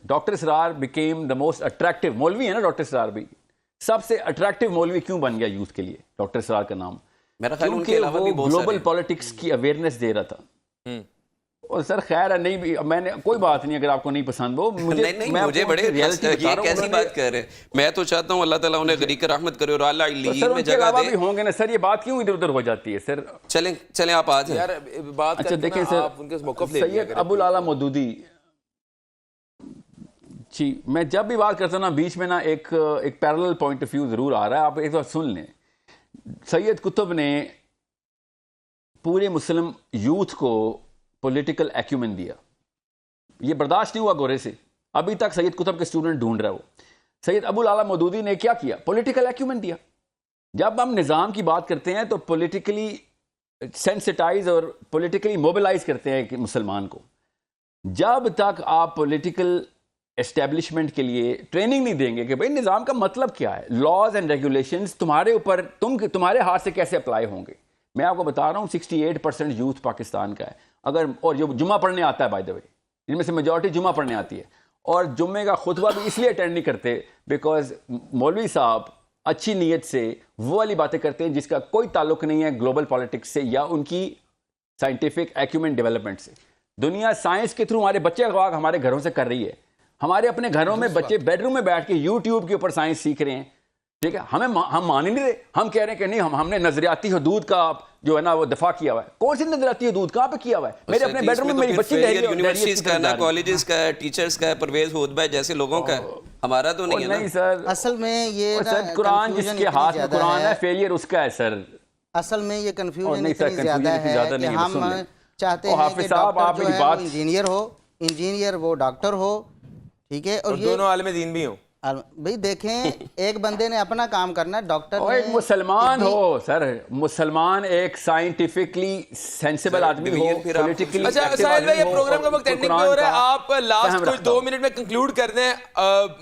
Doctor Israr became the most attractive مولوی ہے نا ڈاکٹر اسرار بھی سب سے اٹریکٹیو مولوی کیوں بن گیا یوتھ کے لیے ڈاکٹر اسرار کا نام؟ میرا خیال ان کے کیونکہ علاوہ بھی وہ بہت گلوبل پالیٹکس کی اویئرنیس دے رہا تھا. اور سر خیر ہے نہیں بھی میں نے کوئی بات نہیں اگر آپ کو نہیں پسند وہ مجھے بڑے یہ کیسی بات کر رہے ہیں. میں تو چاہتا ہوں اللہ تعالیٰ انہیں غریق رحمت کرے اور اعلیٰ علیین میں جگہ دے. بھی ہوں گے نا سر یہ بات کیوں ادھر ادھر ہو جاتی ہے سر؟ چلیں آپ آ جائیں. اچھا دیکھیں سر سید ابو الاعلیٰ مودودی جی میں جب بھی بات کرتا ہوں نا بیچ میں نا ایک پیرلل پوائنٹ آف ویو ضرور آ رہا ہے آپ ایک بار سن لیں. سید قطب نے پورے مسلم یوتھ کو پولیٹیکل ایکیومن دیا. یہ برداشت نہیں ہوا گورے سے. ابھی تک سید قطب کے اسٹوڈنٹ ڈھونڈ رہا ہے وہ. سید ابو الاعلیٰ مودودی نے کیا کیا؟ پولیٹیکل ایکیومن دیا. جب ہم نظام کی بات کرتے ہیں تو پولیٹیکلی سینسٹائز اور پولیٹیکلی موبلائز کرتے ہیں کہ مسلمان کو. جب تک آپ پولیٹیکل اسٹیبلشمنٹ کے لیے ٹریننگ نہیں دیں گے کہ بھئی نظام کا مطلب کیا ہے, لاز اینڈ ریگولیشنز تمہارے اوپر تمہارے ہاتھ سے کیسے اپلائی ہوں گے. میں آپ کو بتا رہا ہوں 68% یوتھ پاکستان کا ہے اگر, اور جو جمعہ پڑھنے آتا ہے بائی دا وے, جن میں سے میجورٹی جمعہ پڑھنے آتی ہے, اور جمعے کا خطبہ بھی اس لیے اٹینڈ نہیں کرتے بیکاز مولوی صاحب اچھی نیت سے وہ والی باتیں کرتے ہیں جس کا کوئی تعلق نہیں ہے گلوبل پالیٹکس سے یا ان کی سائنٹیفک ایکیومن ڈیولپمنٹ سے. دنیا سائنس کے تھرو ہمارے بچے اغوا ہمارے گھروں سے کر رہی ہے. ہمارے اپنے گھروں میں بچے بیڈ روم میں بیٹھ کے یوٹیوب کے اوپر سائنس سیکھ رہے ہیں. ٹھیک ہے, ہم مان ہی نہیں رہے. ہم کہہ رہے ہیں کہ نہیں ہم نے نظریاتی حدود کا جو ہے نا وہ دفاع کیا ہوا ہے. کون سی نظریاتی حدود کہاں پہ کیا ہوا ہے؟ میرے اپنے بیڈ روم میں میری بچی یونیورسٹیز کا نا, کالجز کا ہے, ٹیچرز کا ہے, پرویز ہود بھائی جیسے لوگوں کا ہے, ہمارا تو نہیں ہے نا. نہیں سر, اصل میں یہ قرآن جس کے ہاتھ میں قرآن ہے فیلئر اس کا ہے سر. اصل میں یہ کنفیوژن اتنی زیادہ ہے کہ ہم چاہتے ہیں کہ ڈاکٹر جو ہے وہ انجینئر ہو, انجینئر وہ ڈاکٹر ہو, ٹھیک ہے, اور دونوں عالم دین بھی ہوں. بھئی دیکھیں ایک بندے نے اپنا کام کرنا ہے, ڈاکٹر اور ایک مسلمان ہو سر, مسلمان ایک سائنٹیفکلی سینسیبل آدمی ہو, پولیٹیکلی. اچھا ساحل بھائی یہ پروگرام کا وقت اینڈنگ پہ ہو رہا ہے, آپ لاسٹ کچھ 2 منٹ میں کنکلوڈ کر دیں.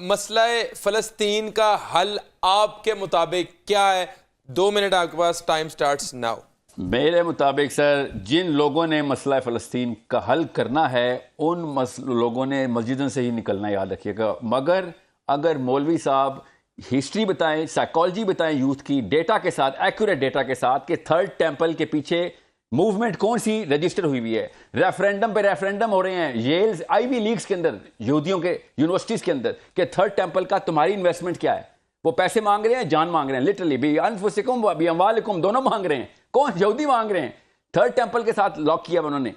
مسئلہ فلسطین کا حل آپ کے مطابق کیا ہے؟ 2 منٹ آپ کے پاس, ٹائم سٹارٹس ناؤ. میرے مطابق سر جن لوگوں نے مسئلہ فلسطین کا حل کرنا ہے ان لوگوں نے مسجدوں سے ہی نکلنا, یاد رکھیے گا. مگر اگر مولوی صاحب ہسٹری بتائیں, سائیکالوجی بتائیں یوتھ کی, ڈیٹا کے ساتھ, ایکوریٹ ڈیٹا کے ساتھ کہ تھرڈ ٹیمپل کے پیچھے موومنٹ کون سی رجسٹر ہوئی ہوئی ہے, ریفرینڈم پہ ریفرینڈم ہو رہے ہیں ییلز آئی وی لیگز کے اندر, یہودیوں کے یونیورسٹیز کے اندر, کہ تھرڈ ٹیمپل کا تمہاری انویسٹمنٹ کیا ہے. وہ پیسے مانگ رہے ہیں, جان مانگ رہے ہیں, لٹرلی بھی انفسکم بھی اموالکم دونوں مانگ رہے ہیں. کون یہودی مانگ رہے ہیں. تھرڈ ٹیمپل کے ساتھ لاک کیا انہوں نے.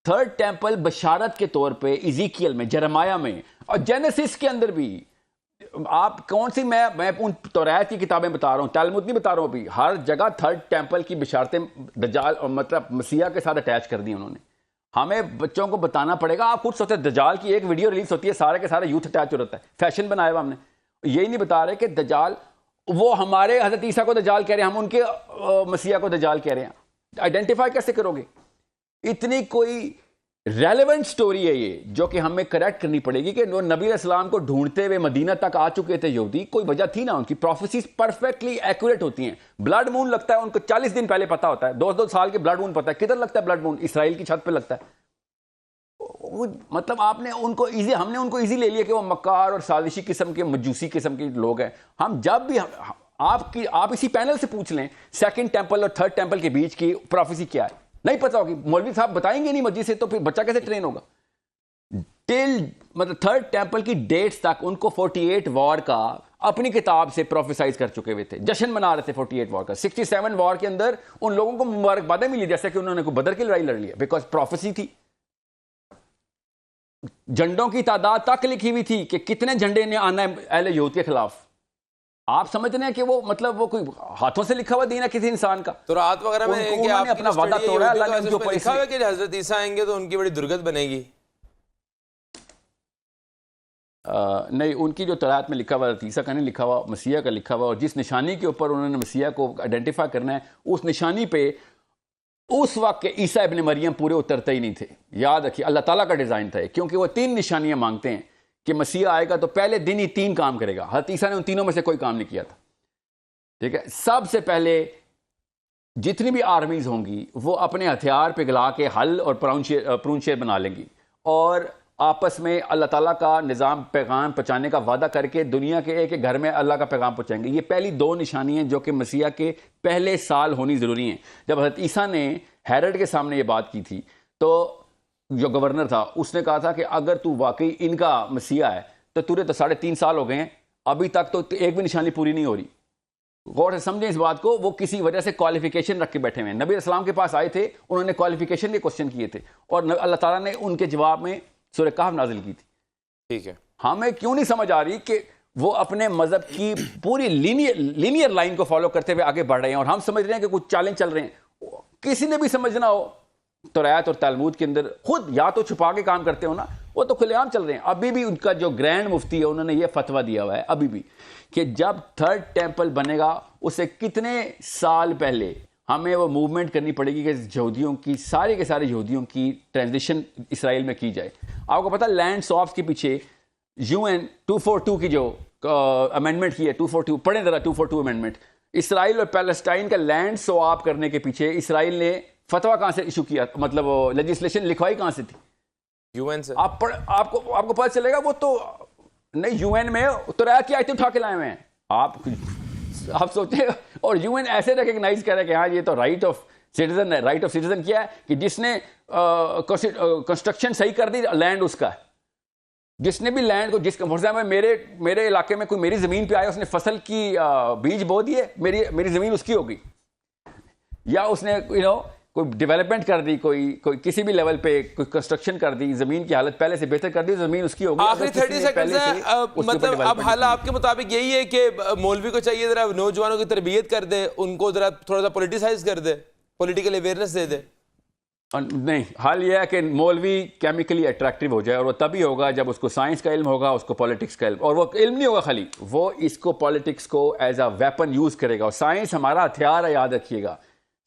تھرڈ ٹیمپل بشارت کے طور پہ ایزیکیل میں, جرمایہ میں اور جینیسس کے اندر بھی. آپ کون سی, میں ان توریت کی کتابیں بتا رہا ہوں, تلمود نہیں بتا رہا ہوں, ابھی ہر جگہ تھرڈ ٹیمپل کی بشارتیں دجال مطلب مسیح کے ساتھ اٹیچ کر دی انہوں نے. ہمیں بچوں کو بتانا پڑے گا. آپ خود سوچتے دجال کی ایک ویڈیو ریلیز ہوتی ہے, سارے کے سارے یوتھ اٹیچ ہو رہتا ہے, فیشن بنایا ہوا ہم نے. یہی نہیں بتا رہے کہ دجال, وہ ہمارے حضرت عیسیٰ کو دجال کہہ رہے ہیں, ہم ان کے مسیح کو دجال کہہ رہے ہیں. آئیڈینٹیفائی کیسے کرو گے؟ اتنی کوئی ریلیونٹ سٹوری ہے یہ جو کہ ہمیں کریکٹ کرنی پڑے گی کہ وہ نبی علیہ السلام کو ڈھونڈتے ہوئے مدینہ تک آ چکے تھے یہودی. کوئی وجہ تھی نا, ان کی پروفیسیز پرفیکٹلی ایکوریٹ ہوتی ہیں. بلڈ مون لگتا ہے ان کو 40 دن پہلے پتا ہوتا ہے, 2 سال کے بلڈ مون پتا ہے. کدھر لگتا ہے بلڈ مون؟ اسرائیل کی چھت پہ لگتا ہے. مطلب آپ نے ان کو ایزی, ہم نے ان کو ایزی لے لیا کہ وہ مکار اور سازشی قسم کے مجوسی قسم کے لوگ ہیں. ہم جب بھی آپ اسی پینل سے پوچھ لیں سیکنڈ ٹیمپل اور تھرڈ ٹیمپل کے بیچ کی پروفیسی کیا ہے, نہیں پتا ہوگی. مولوی صاحب بتائیں گے نہیں مسجد سے, تو پھر بچہ کیسے ٹرین ہوگا؟ ٹل مطلب تھرڈ ٹیمپل کی ڈیٹس تک ان کو 48 وار کا اپنی کتاب سے پروفیسائز کر چکے ہوئے تھے, جشن منا رہے تھے 48 وار کا. 67 وار کے اندر ان لوگوں کو مبارکبادیں ملی جیسے کہ انہوں نے بدر کی لڑائی لڑ لی, بیکاز پروفیسی تھی. جھنڈوں کی تعداد تک لکھی ہوئی تھی کہ کتنے جھنڈے نے آنا ہے اہل یہود کے خلاف. آپ سمجھ رہے ہیں کہ وہ مطلب وہ کوئی ہاتھوں سے لکھا ہوا دین ہے کسی انسان کا؟ تو رات وغیرہ میں کہ آپ اپنا وعدہ توڑا, اللہ نے ان کے اوپر لکھا ہوا کہ حضرت عیسیٰ آئیں گے تو ان کی بڑی درگت بنے گی. نہیں, ان کی جو تورات میں لکھا ہوا حضرت عیسیٰ کا نہیں لکھا ہوا, مسیح کا لکھا ہوا. اور جس نشانی کے اوپر انہوں نے مسیح کو آئیڈینٹیفائی کرنا ہے, اس نشانی پہ اس وقت کے عیسیٰ ابن مریم پورے اترتے ہی نہیں تھے. یاد رکھیے اللہ تعالیٰ کا ڈیزائن تھا, کیونکہ وہ 3 نشانیاں مانگتے ہیں کہ مسیح آئے گا تو پہلے دن ہی 3 کام کرے گا. حضرت عیسیٰ نے ان تینوں میں سے کوئی کام نہیں کیا تھا. ٹھیک ہے, سب سے پہلے جتنی بھی آرمیز ہوں گی وہ اپنے ہتھیار پہ گلا کے حل اور پرون شیر بنا لیں گی, اور آپس میں اللہ تعالیٰ کا نظام پیغام پہنچانے کا وعدہ کر کے دنیا کے ایک گھر میں اللہ کا پیغام پہنچائیں گے. یہ پہلی 2 نشانی ہیں جو کہ مسیح کے پہلے سال ہونی ضروری ہیں. جب حضرت عیسیٰ نے ہیرڈ کے سامنے یہ بات کی تھی تو جو گورنر تھا اس نے کہا تھا کہ اگر تو واقعی ان کا مسیح ہے تو تورے تو 3.5 سال ہو گئے ہیں, ابھی تک تو ایک بھی نشانی پوری نہیں ہو رہی. غور سے سمجھیں اس بات کو. وہ کسی وجہ سے کوالیفیکیشن رکھ کے بیٹھے ہوئے ہیں. نبی اسلام کے پاس آئے تھے, انہوں نے کوالیفیکیشن کے کوشچن کیے تھے اور اللہ تعالیٰ نے ان کے جواب میں سورہ کہف نازل کی تھی. ٹھیک ہے, ہمیں کیوں نہیں سمجھ آ رہی کہ وہ اپنے مذہب کی پوری لینئر لائن کو فالو کرتے ہوئے آگے بڑھ رہے ہیں اور ہم سمجھ رہے ہیں کہ کچھ چیلنج چل رہے ہیں. کسی نے بھی سمجھنا ہو تورات اور تلمود کے اندر خود یا تو چھپا کے کام کرتے ہو نا, وہ تو کھلے عام چل رہے ہیں. ابھی بھی ان کا جو گرینڈ مفتی ہے انہوں نے یہ فتویٰ دیا ہوا ہے ابھی بھی کہ جب 3rd ٹیمپل بنے گا اس سے کتنے سال پہلے ہمیں وہ موومنٹ کرنی پڑے گی کہ یہودیوں کی سارے کے سارے یہودیوں کی ٹرانزیشن اسرائیل میں کی جائے. آپ کو پتہ لینڈ سواپس کے پیچھے UN 242 کی جو امینڈمنٹ کی ہے 242, پڑھیں ذرا 242 امینڈمنٹ, اسرائیل اور پیلسٹائن کا لینڈ سواپ کرنے کے پیچھے اسرائیل نے فتویٰ کہاں سے ایشو کیا, مطلب لیجسلیشن لکھوائی کہاں سے تھی؟ UN سے. آپ کو پتہ چلے گا وہ تو نہیں UN میں تورات کی آیتیں اٹھا کے لائے ہوئے ہیں. آپ سوچیں, اور UN ایسے ریکگنائز کرے کہ ہاں یہ تو رائٹ آف سٹیزن ہے. رائٹ آف سٹیزن کیا ہے کہ جس نے کنسٹرکشن صحیح کر دی لینڈ اس کا ہے. جس نے بھی لینڈ کو جس کا میرے علاقے میں کوئی میری زمین پہ آیا, اس نے فصل کی بیج بو دیے, میری زمین اس کی ہوگی, یا اس نے کوئی ڈیولپمنٹ کر دی, کوئی کسی بھی لیول پہ کوئی کنسٹرکشن کر دی, زمین کی حالت پہلے سے بہتر کر دی, زمین اس کی ہوگی. آخری 30 سیکنڈ ہے, مطلب اب حال آپ کے مطابق یہی ہے کہ مولوی کو چاہیے ذرا نوجوانوں کی تربیت کر دے, ان کو ذرا تھوڑا سا پولیٹیسائز کر دے, پولیٹیکل اویئرنس دے دے. نہیں, حال یہ ہے کہ مولوی کیمیکلی اٹریکٹیو ہو جائے, اور وہ تبھی ہوگا جب اس کو سائنس کا علم ہوگا, اس کو پالیٹکس کا علم, اور وہ علم نہیں ہوگا خالی, وہ اس کو پالیٹکس کو ایز اے ویپن یوز کرے گا. اور سائنس ہمارا ہتھیار ہے, یاد رکھیے گا.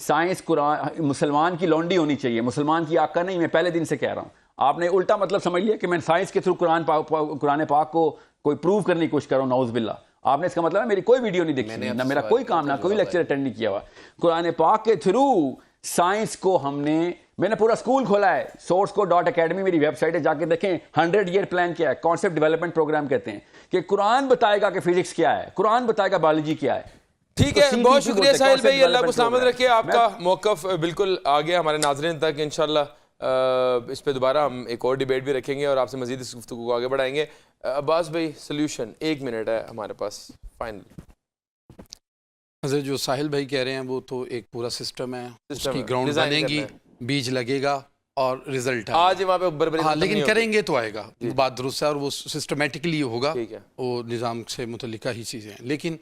سائنس قرآن مسلمان کی لونڈی ہونی چاہیے, مسلمان کی آقا نہیں. میں پہلے دن سے کہہ رہا ہوں, آپ نے الٹا مطلب سمجھ لیا کہ میں سائنس کے تھرو قرآن پاک کو کوئی پروو کرنے کی کوشش کر رہا ہوں. نعوذ باللہ. آپ نے اس کا مطلب ہے میری کوئی ویڈیو نہیں دیکھی, نہ میرا کوئی کام, نہ کوئی لیکچر اٹینڈ نہیں کیا ہوا. قرآن پاک کے تھرو سائنس کو میں نے پورا اسکول کھولا ہے, سورس کو .academy میری ویب سائٹ ہے, جا کے دیکھیں. 100 ایئر پلان کیا ہے, کانسیپٹ ڈیولپمنٹ پروگرام کہتے ہیں, کہ قرآن بتائے گا کہ فزکس کیا ہے, قرآن بتائے گا بایولوجی کیا ہے. ٹھیک ہے, بہت شکریہ ساحل بھائی, اللہ کو سلامت رکھے. آپ کا موقف بالکل آگے ہمارے ناظرین تک, انشاءاللہ اس پہ دوبارہ ہم ایک اور ڈیبیٹ بھی رکھیں گے اور آپ سے مزید اس گفتگو کو آگے بڑھائیں گے. عباس بھائی, سلیوشن 1 منٹ ہے ہمارے پاس فائنل. حضرت جو ساحل بھائی کہہ رہے ہیں وہ تو ایک پورا سسٹم ہے, اس کی گراؤنڈ بنے گی, بیج لگے گا اور رزلٹ آج وہاں پہ بربری, لیکن کریں گے تو آئے گا, بات درست ہے, اور وہ سسٹمیٹکلی ہوگا, وہ نظام سے متعلقہ ہی چیزیں ہیں. لیکن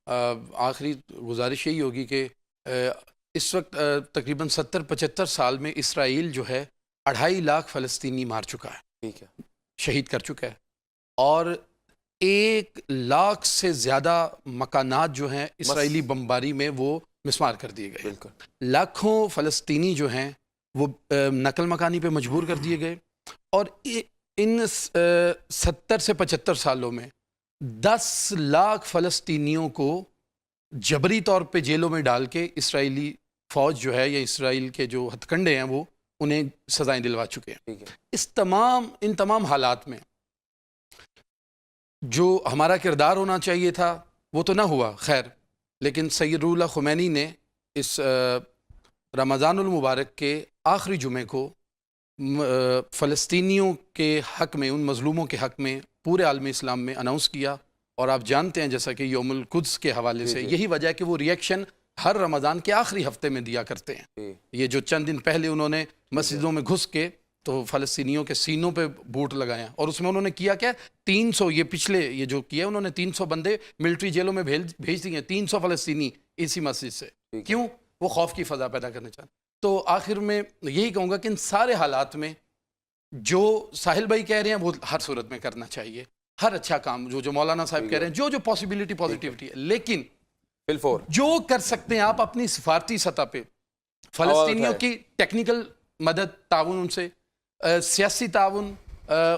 آخری گزارش یہی ہوگی کہ اس وقت تقریباً 70-75 سال میں اسرائیل جو ہے 2.5 لاکھ فلسطینی مار چکا ہے, شہید کر چکا ہے, اور 1 لاکھ سے زیادہ مکانات جو ہیں اسرائیلی بمباری میں وہ مسمار کر دیے گئے. لاکھوں فلسطینی جو ہیں وہ نقل مکانی پہ مجبور کر دیے گئے, اور ان 70 سے 75 سالوں میں 10 لاکھ فلسطینیوں کو جبری طور پہ جیلوں میں ڈال کے اسرائیلی فوج جو ہے یا اسرائیل کے جو ہتھ کنڈے ہیں وہ انہیں سزائیں دلوا چکے ہیں. ان تمام حالات میں جو ہمارا کردار ہونا چاہیے تھا وہ تو نہ ہوا خیر, لیکن سید روح اللہ خمینی نے اس رمضان المبارک کے آخری جمعے کو فلسطینیوں کے حق میں, ان مظلوموں کے حق میں پورے عالم اسلام میں اناؤنس کیا. اور آپ جانتے ہیں جیسا کہ یوم القدس کے حوالے سے یہی وجہ ہے کہ وہ ریئیکشن ہر رمضان کے آخری ہفتے میں دیا کرتے ہیں. یہ جو چند دن پہلے انہوں نے مسجدوں میں گھس کے تو فلسطینیوں کے سینوں پہ بوٹ لگایا, اور اس میں انہوں نے کیا کیا 300, یہ پچھلے یہ جو کیا انہوں نے 300 بندے ملٹری جیلوں میں بھیج دیے, 300 فلسطینی اسی مسجد سے. کیوں؟ وہ خوف کی فضا پیدا کرنا چاہتے. تو آخر میں یہی کہوں گا کہ ان سارے حالات میں جو ساحل بھائی کہہ رہے ہیں وہ ہر صورت میں کرنا چاہیے, ہر اچھا کام جو مولانا صاحب کہہ رہے ہیں, جو پاسبلٹی پازیٹیوٹی ہے, لیکن جو کر سکتے ہیں آپ اپنی سفارتی سطح پہ فلسطینیوں کی ٹیکنیکل مدد, تعاون ان سے, سیاسی تعاون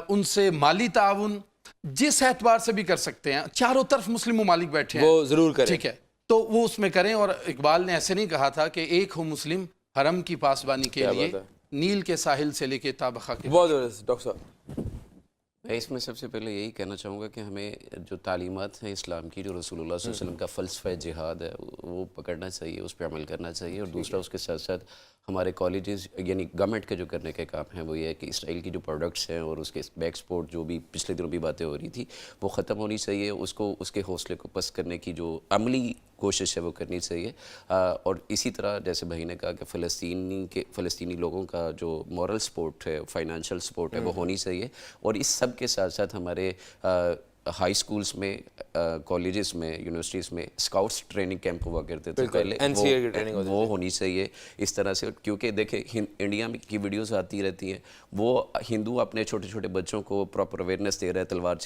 ان سے, مالی تعاون, جس اعتبار سے بھی کر سکتے ہیں. چاروں طرف مسلم ممالک بیٹھے ہیں, وہ ضرور کریں, ٹھیک ہے, تو وہ اس میں کریں. اور اقبال نے ایسے نہیں کہا تھا کہ ایک ہو مسلم حرم کی پاسبانی کے لیے, نیل کے ساحل سے لے کے تابخا کے. بہت ڈاکٹر صاحب میں اس میں سب سے پہلے یہی کہنا چاہوں گا کہ ہمیں جو تعلیمات ہیں اسلام کی، جو رسول اللہ صلی اللہ علیہ وسلم کا فلسفہ جہاد ہے وہ پکڑنا چاہیے، اس پہ عمل کرنا چاہیے. اور دوسرا اس کے ساتھ ساتھ ہمارے کالجز یعنی گورنمنٹ کے جو کرنے کے کام ہیں وہ یہ ہے کہ اسرائیل کی جو پروڈکٹس ہیں اور اس کے بیک سپورٹ جو بھی پچھلے دنوں بھی باتیں ہو رہی تھی وہ ختم ہونی چاہیے. اس کو اس کے حوصلے کو پست کرنے کی جو عملی کوشش ہے وہ کرنی چاہیے. اور اسی طرح جیسے بھائی نے کہا کہ فلسطینی لوگوں کا جو مورل سپورٹ ہے، فائنانشل سپورٹ ہے وہ ہونی چاہیے. اور اس سب کے ساتھ ساتھ ہمارے ہائی سکولز میں، کالجز میں، یونیورسٹیز میں اسکاؤٹس ٹریننگ کیمپ ہوا کرتے تھے پہلے، وہ ہونی چاہیے اس طرح سے. کیونکہ دیکھیں انڈیا کی ویڈیوز آتی رہتی ہیں، وہ ہندو اپنے چھوٹے چھوٹے بچوں کو پراپر اویئرنیس دے رہا ہے، تلوار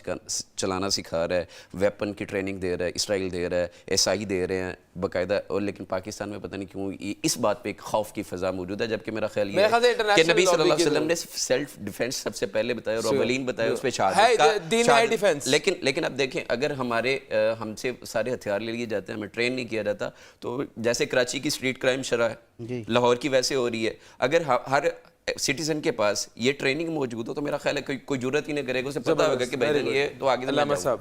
چلانا سکھا رہا ہے، ویپن کی ٹریننگ دے رہا ہے، اسرائیل دے رہا ہے، ایسائی دے رہے ہیں باقاعدہ. اور لیکن پاکستان میں پتہ نہیں کیوں اس بات پہ ایک خوف کی فضا موجود ہے، جبکہ میرا خیال یہ ہے کہ نبی صلی اللہ علیہ وسلم نے سیلف ڈیفینس سب سے پہلے بتایا اور اولین بتایا، اس پہ شہادت. لیکن اب دیکھیں اگر ہم سے سارے ہتھیار لے لیے جاتے ہیں، ہمیں ٹرین نہیں کیا جاتا، تو جیسے کراچی کی اسٹریٹ کرائم شرح ہے، لاہور کی ویسے ہو رہی ہے. اگر ہر سٹیزن کے پاس یہ ٹریننگ موجود ہو تو میرا خیال ہے کوئی جرات ہی نہیں کرے گا، اسے پتہ ہوگا کہ بھائی یہ تو آگے علامہ صاحب.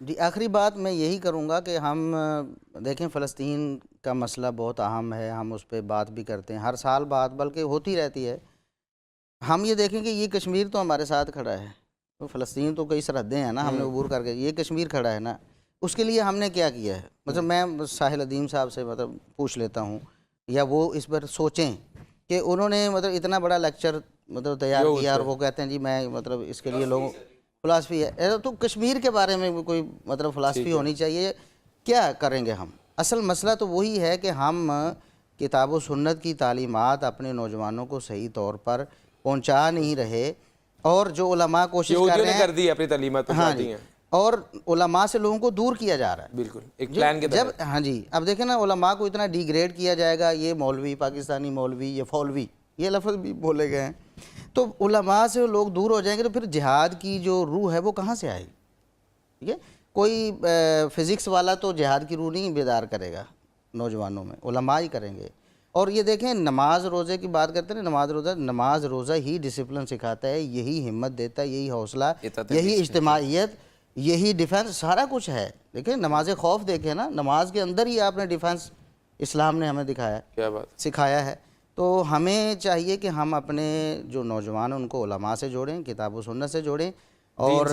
جی آخری بات میں یہی کروں گا کہ ہم دیکھیں فلسطین کا مسئلہ بہت اہم ہے، ہم اس پہ بات بھی کرتے ہیں ہر سال بات، بلکہ ہوتی رہتی ہے. ہم یہ دیکھیں کہ یہ کشمیر تو ہمارے ساتھ کھڑا ہے، تو فلسطین تو کئی سرحدیں ہیں نا، ہم نے عبور کر کے، یہ کشمیر کھڑا ہے نا، اس کے لیے ہم نے کیا کیا ہے. مطلب میں ساحل ادیم صاحب سے پوچھ لیتا ہوں، یا وہ اس پر سوچیں کہ انہوں نے اتنا بڑا لیکچر تیار کیا اور وہ کہتے ہیں جی میں اس کے لیے لوگوں فلاسفی ہے. تو کشمیر کے بارے میں کوئی فلاسفی ہونی چاہیے. کیا کریں گے ہم؟ اصل مسئلہ تو وہی ہے کہ ہم کتاب و سنت کی تعلیمات اپنے نوجوانوں کو صحیح طور پر پہنچا نہیں رہے، اور جو علماء کوشش کر رہے ہیں کر دی اپنی تعلیمات پہنچا دی ہیں، اور علماء سے لوگوں کو دور کیا جا رہا ہے. بالکل ایک پلان کے تحت. ہاں جی، اب دیکھیں نا علماء کو اتنا ڈی گریڈ کیا جائے گا، یہ مولوی، پاکستانی مولوی، یہ فولوی، یہ لفظ بھی بولے گئے ہیں. تو علماء سے لوگ دور ہو جائیں گے تو پھر جہاد کی جو روح ہے وہ کہاں سے آئے گی؟ ٹھیک ہے، کوئی فزکس والا تو جہاد کی روح نہیں بیدار کرے گا نوجوانوں میں، علماء ہی کریں گے. اور یہ دیکھیں نماز روزے کی بات کرتے ہیں، نماز روزہ ہی ڈسپلن سکھاتا ہے، یہی ہمت دیتا ہے، یہی حوصلہ، یہی اجتماعیت، یہی ڈیفنس، سارا کچھ ہے. دیکھیں نماز خوف دیکھیں نا، نماز کے اندر ہی آپ نے ڈیفنس اسلام نے ہمیں دکھایا، کیا بات سکھایا ہے. تو ہمیں چاہیے کہ ہم اپنے جو نوجوان ہیں ان کو علماء سے جوڑیں، کتاب و سنت سے جوڑیں، اور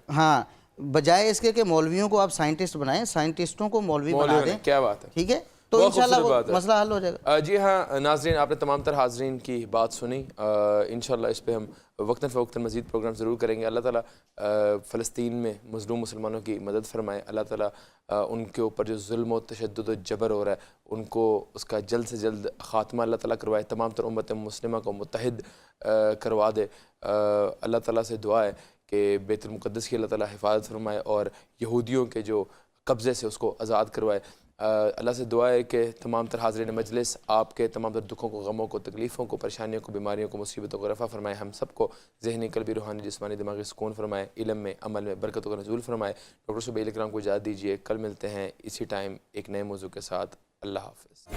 ہاں بجائے اس کے کہ مولویوں کو آپ سائنٹسٹ بنائیں، سائنٹسٹوں کو مولوی بنا دیں. کیا بات ہے، ٹھیک ہے، تو انشاءاللہ وہ مسئلہ حل ہو جائے گا. جی ہاں ناظرین، آپ نے تمام تر حاضرین کی بات سنی. انشاءاللہ اس پہ ہم وقتاً فوقتاً مزید پروگرام ضرور کریں گے. اللہ تعالیٰ فلسطین میں مظلوم مسلمانوں کی مدد فرمائے. اللہ تعالیٰ ان کے اوپر جو ظلم و تشدد و جبر ہو رہا ہے ان کو اس کا جلد سے جلد خاتمہ اللہ تعالیٰ کروائے، تمام تر امت مسلمہ کو متحد کروا دے. اللہ تعالیٰ سے دعا ہے کہ بیت المقدس کی اللہ تعالیٰ حفاظت فرمائے اور یہودیوں کے جو قبضے سے اس کو آزاد کروائے. اللہ سے دعا ہے کہ تمام تر حاضرین مجلس آپ کے تمام تر دکھوں کو، غموں کو، تکلیفوں کو، پریشانیوں کو، بیماریوں کو، مصیبتوں کو رفع فرمائے. ہم سب کو ذہنی، قلبی، روحانی، جسمانی، دماغی سکون فرمائے. علم میں، عمل میں برکتوں کا نزول فرمائے. ڈاکٹر صبیح اکرام کو اجازت دیجیے، کل ملتے ہیں اسی ٹائم ایک نئے موضوع کے ساتھ. اللہ حافظ.